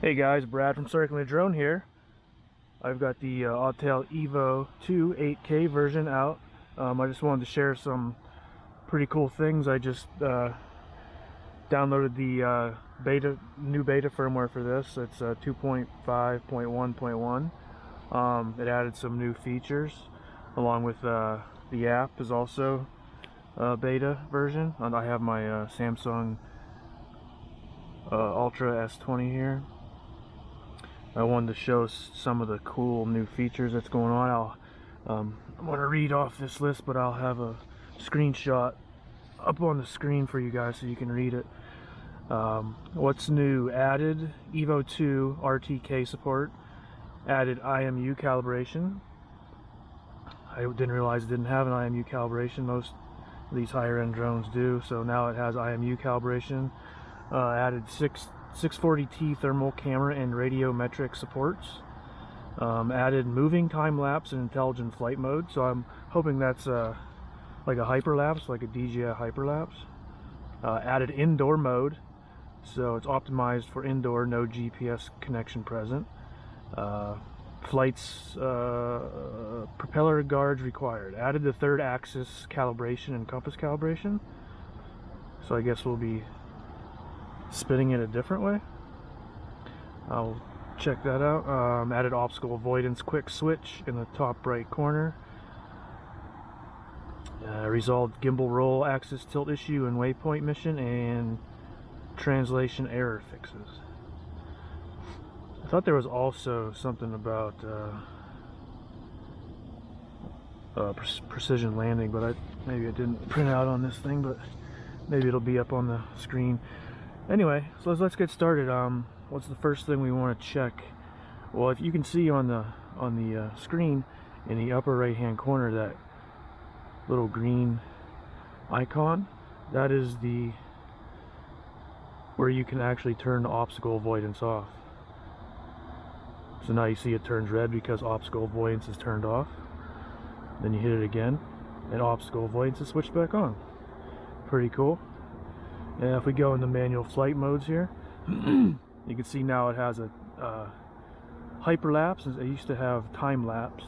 Hey guys, Brad from Circling the Drone here. I've got the Autel EVO 2 8K version out. I just wanted to share some pretty cool things. I just downloaded the new beta firmware for this. It's 2.5.1.1. It added some new features, along with the app is also beta version. And I have my Samsung Ultra S20 here. I wanted to show some of the cool new features that's going on. I'm going to read off this list, but I'll have a screenshot up on the screen for you guys so you can read it. What's new? Added EVO 2 RTK support. Added IMU calibration. I didn't realize it didn't have an IMU calibration. Most of these higher end drones do, so now it has IMU calibration. Added 640T thermal camera and radiometric supports. Added moving time lapse and intelligent flight mode, so I'm hoping that's like a hyperlapse, like a DJI hyperlapse. Added indoor mode, so it's optimized for indoor, no GPS connection present. Flights, propeller guards required. Added the third axis calibration and compass calibration, so I guess we'll be spinning it a different way. I'll check that out. Added obstacle avoidance quick switch in the top right corner. Resolved gimbal roll axis tilt issue and waypoint mission, and translation error fixes. I thought there was also something about precision landing, but maybe it didn't print out on this thing, but maybe it'll be up on the screen. Anyway, so let's get started. What's the first thing we want to check? Well, if you can see on the screen in the upper right hand corner, that little green icon, that is where you can actually turn the obstacle avoidance off. So now you see it turns red because obstacle avoidance is turned off. Then you hit it again and obstacle avoidance is switched back on. Pretty cool. And if we go into manual flight modes here, you can see now it has a hyperlapse. It used to have time lapse.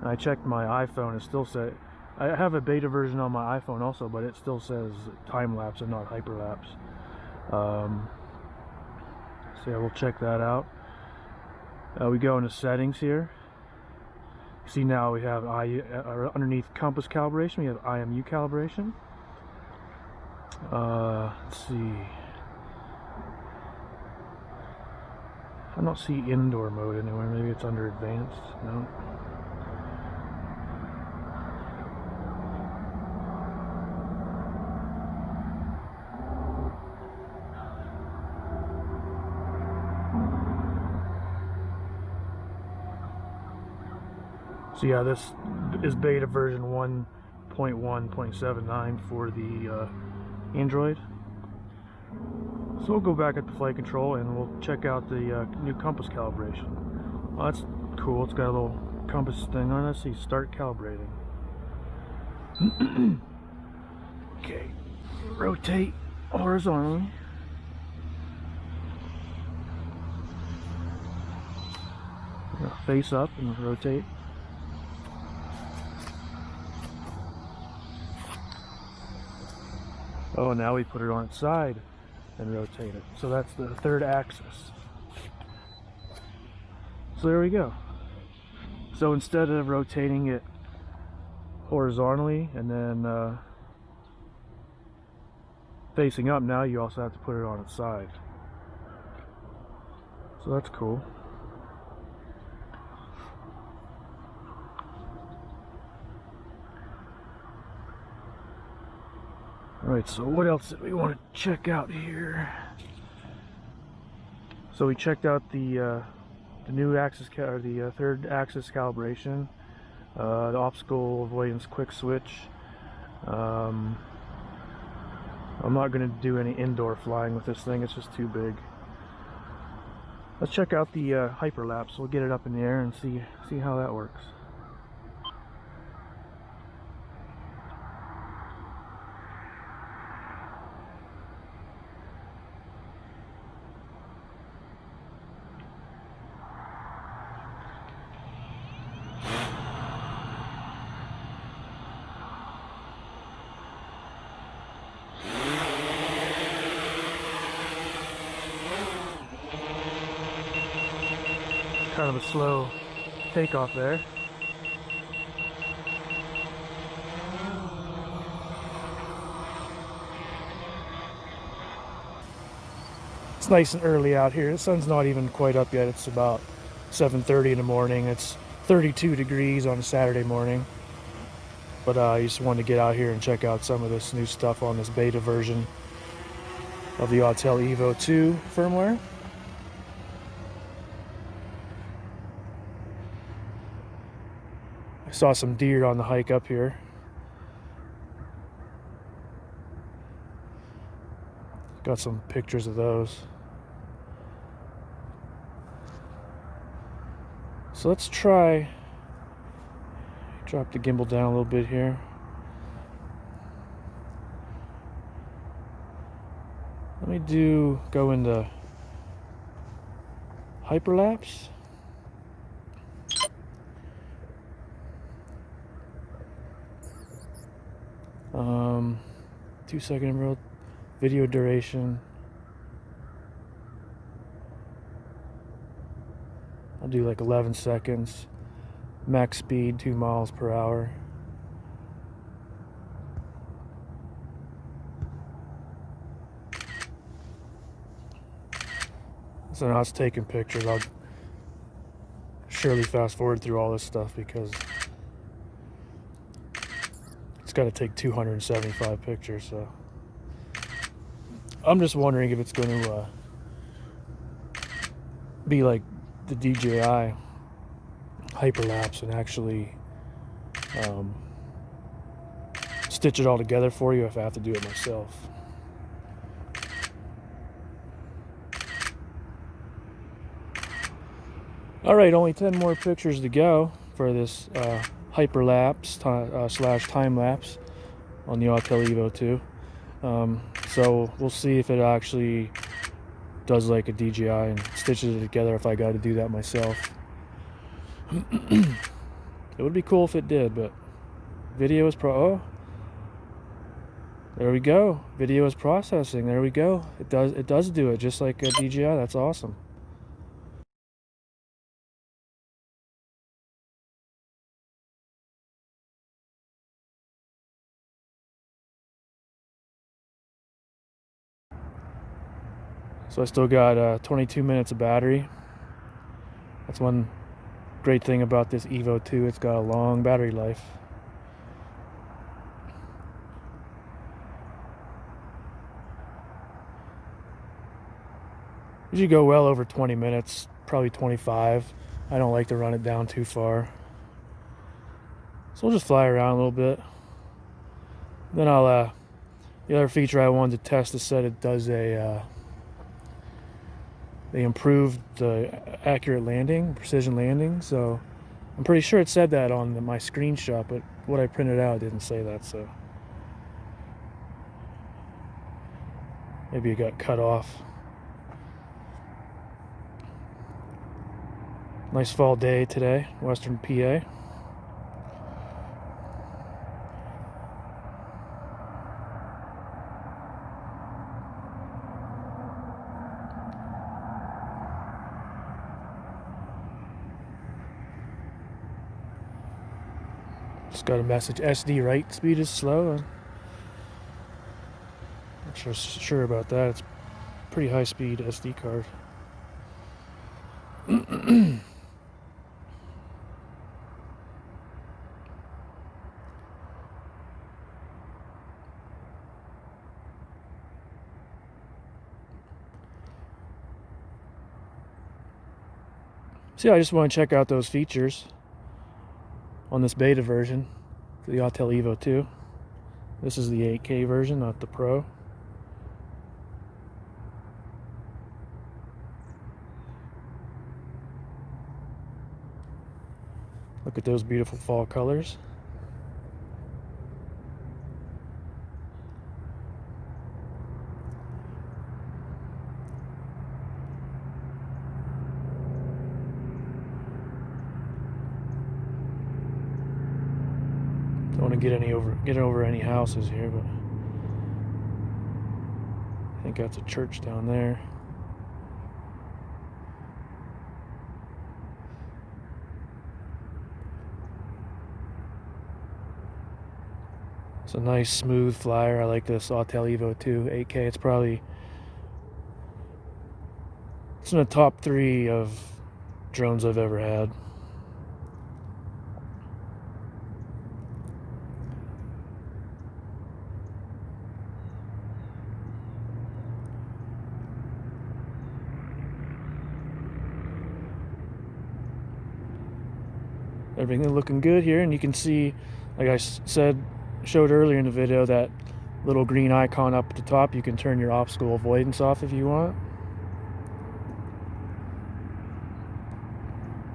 And I checked my iPhone, it still said, I have a beta version on my iPhone also, but it still says time lapse and not hyperlapse. So yeah, we'll check that out. We go into settings here. See, now we have underneath compass calibration, we have IMU calibration. Let's see. I don't see indoor mode anywhere. Maybe it's under advanced. No. So yeah, this is beta version 1.1.79 for the Android. So we'll go back at the flight control and we'll check out the new compass calibration. Well, that's cool. It's got a little compass thing on it. Let's see, start calibrating. Okay, rotate horizontally. Face up and rotate. Oh, now we put it on its side and rotate it. So that's the third axis. So there we go. So instead of rotating it horizontally and then facing up, now you also have to put it on its side. So that's cool. Alright, so what else did we want to check out here? So we checked out the new axis, or the third axis calibration, the obstacle avoidance quick switch. I'm not going to do any indoor flying with this thing, it's just too big. Let's check out the hyperlapse. We'll get it up in the air and see how that works. Kind of a slow takeoff there. It's nice and early out here. The sun's not even quite up yet. It's about 7:30 in the morning. It's 32 degrees on a Saturday morning. But I just wanted to get out here and check out some of this new stuff on this beta version of the Autel EVO 2 firmware. I saw some deer on the hike up here. Got some pictures of those. So let's try, drop the gimbal down a little bit here. Let me go into Hyperlapse. Um, 2-second emerald video duration. I'll do like 11 seconds. Max speed 2 miles per hour. So now it's taking pictures. I'll surely fast forward through all this stuff because it's got to take 275 pictures. So I'm just wondering if it's going to be like the DJI Hyperlapse and actually stitch it all together for you if I have to do it myself. Alright, only 10 more pictures to go for this Hyperlapse slash time-lapse on the Autel EVO 2. So we'll see if it actually does like a DJI and stitches it together if I got to do that myself. It would be cool if it did, but video is oh, there we go. Video is processing. There we go. It does do it just like a DJI. That's awesome. So I still got 22 minutes of battery. That's one great thing about this EVO 2. It's got a long battery life. You should go well over 20 minutes, probably 25. I don't like to run it down too far. So we'll just fly around a little bit. Then I'll, the other feature I wanted to test is that it does they improved the accurate landing, precision landing. So I'm pretty sure it said that on my screenshot, but what I printed out didn't say that, so maybe it got cut off. Nice fall day today, Western PA. Just got a message, SD write speed is slow. Not sure about that. It's pretty high speed SD card. So yeah, I just want to check out those features on this beta version for the Autel EVO 2. This is the 8K version, not the Pro. Look at those beautiful fall colors. Don't want to get over any houses here, but I think that's a church down there. It's a nice smooth flyer. I like this Autel EVO 2 8K. It's in the top 3 of drones I've ever had. Everything looking good here, and you can see, like I showed earlier in the video, that little green icon up at the top. You can turn your obstacle avoidance off if you want.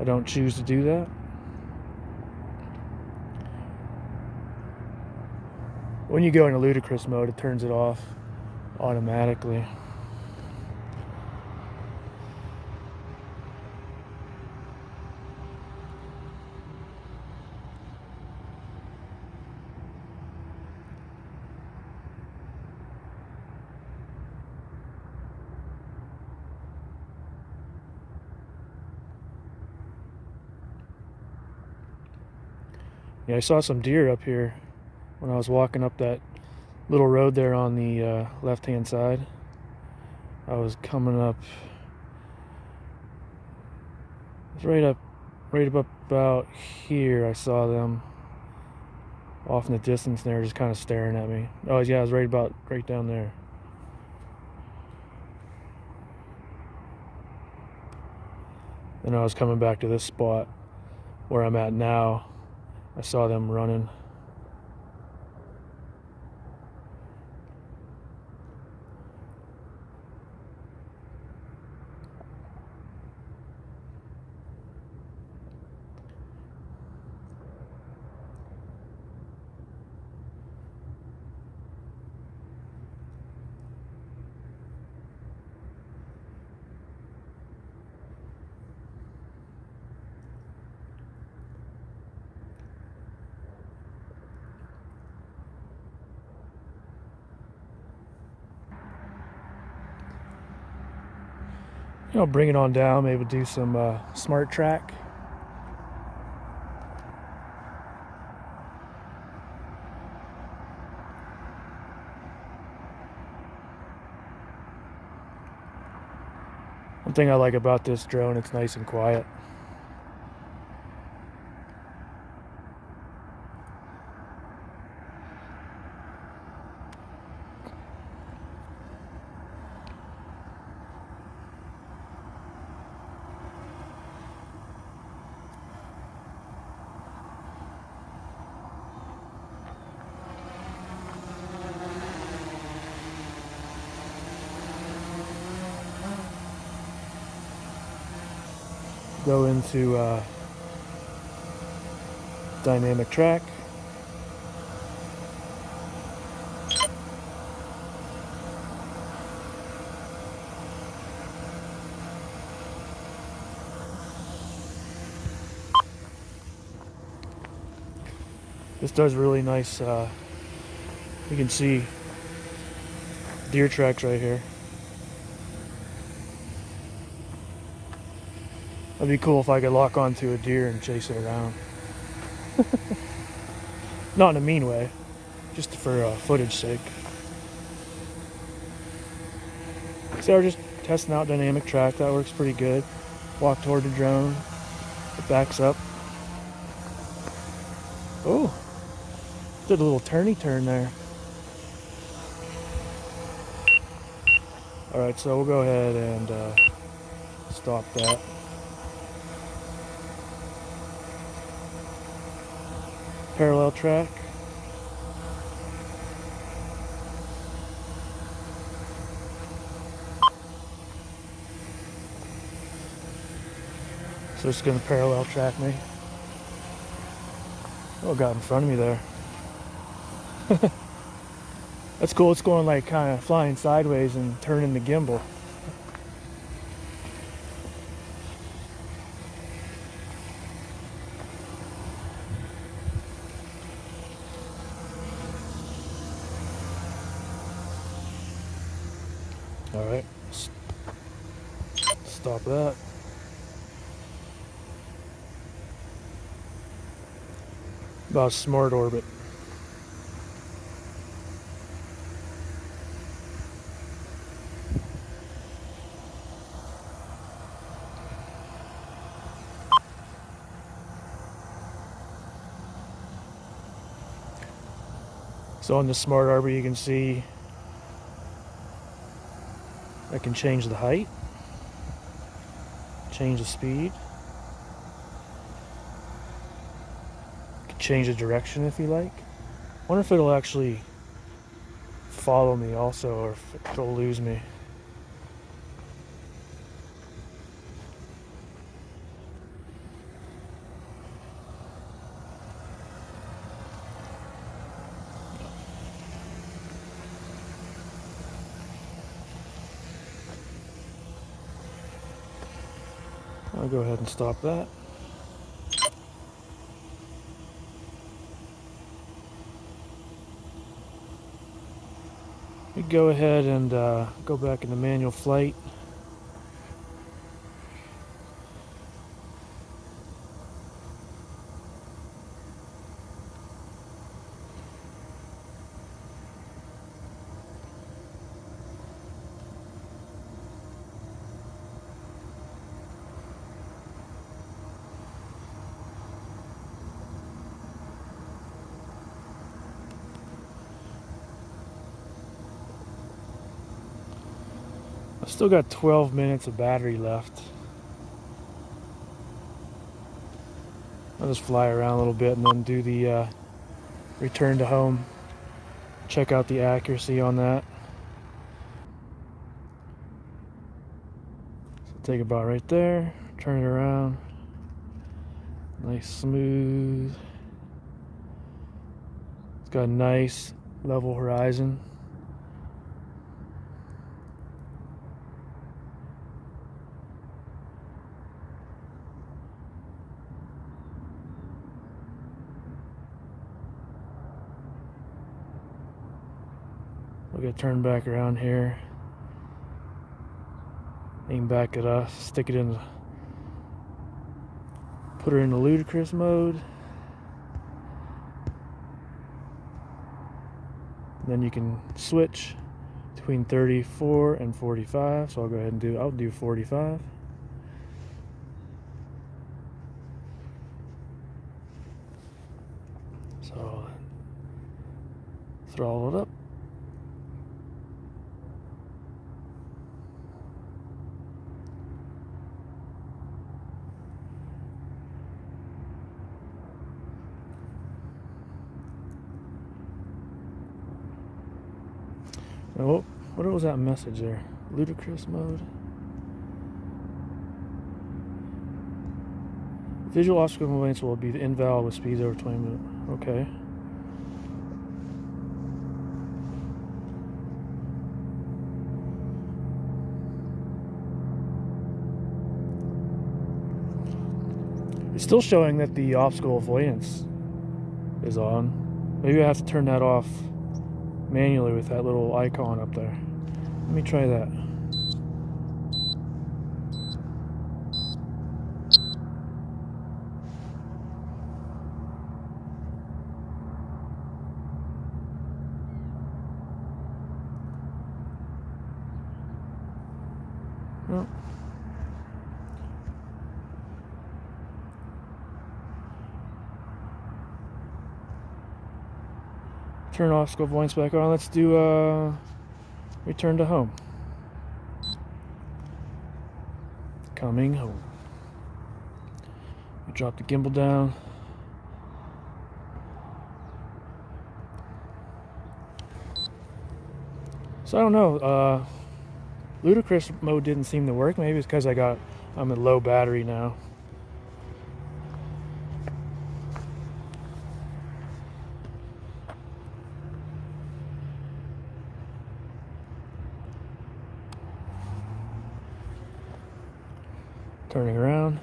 I don't choose to do that. When you go into ludicrous mode, it turns it off automatically. Yeah, I saw some deer up here when I was walking up that little road there on the left-hand side. I was coming up, it's right up about here. I saw them off in the distance, and they were just kind of staring at me. Oh yeah, I was right down there. Then I was coming back to this spot where I'm at now. I saw them running. Bring it on down, maybe do some smart track. One thing I like about this drone, it's nice and quiet. Go into dynamic track. This does really nice, you can see deer tracks right here. That'd be cool if I could lock onto a deer and chase it around. Not in a mean way, just for footage sake. So we're just testing out dynamic track. That works pretty good. Walk toward the drone. It backs up. Oh, did a little turny turn there. Alright, so we'll go ahead and stop that. Parallel track. So it's going to parallel track me. Oh, got in front of me there. That's cool. It's going like kind of flying sideways and turning the gimbal. All right, stop that. About smart orbit. So on the Smart Arbor you can see I can change the height, change the speed, can change the direction if you like. I wonder if it'll actually follow me also, or if it'll lose me. I'll go ahead and stop that. We go ahead and go back into manual flight. I've still got 12 minutes of battery left. I'll just fly around a little bit and then do the return to home. Check out the accuracy on that. So take it about right there, turn it around. Nice smooth. It's got a nice level horizon. We'll get turned back around here. Aim back at us, stick it in, put her in the ludicrous mode. Then you can switch between 34 and 45. So I'll go ahead and I'll do 45. So throttle it up. Oh, what was that message there? Ludicrous mode. Visual obstacle avoidance will be invalid with speeds over 20 minutes. Okay. It's still showing that the obstacle avoidance is on. Maybe I have to turn that off manually with that little icon up there. Let me try that. Oh. Turn obstacle avoidance back on. Let's do return to home. Coming home. We drop the gimbal down. So I don't know. Ludicrous mode didn't seem to work. Maybe it's because I'm at low battery now. Turning around.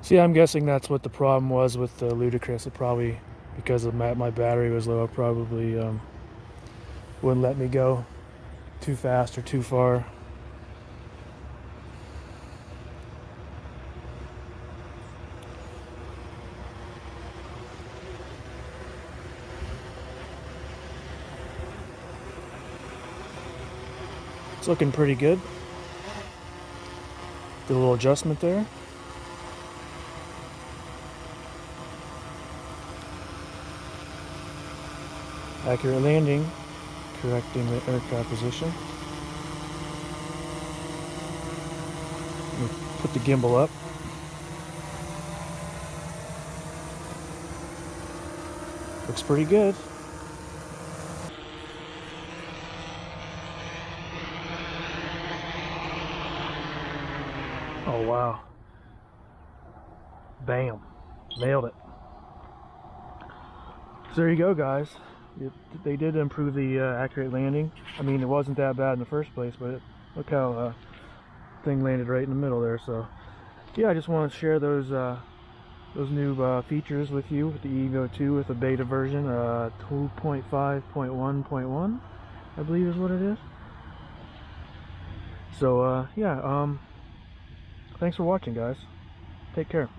See, I'm guessing that's what the problem was with the Ludicrous. It probably, because of my battery was low, it probably wouldn't let me go too fast or too far. It's looking pretty good. Did a little adjustment there. Accurate landing, correcting the aircraft position. Put the gimbal up. Looks pretty good. Oh wow. Bam. Nailed it. So there you go, guys. They did improve the accurate landing. I mean, it wasn't that bad in the first place, but look how thing landed right in the middle there. So yeah, I just want to share those new features with you with the EVO 2 with the beta version 2.5.1.1, I believe is what it is. So yeah, thanks for watching, guys. Take care.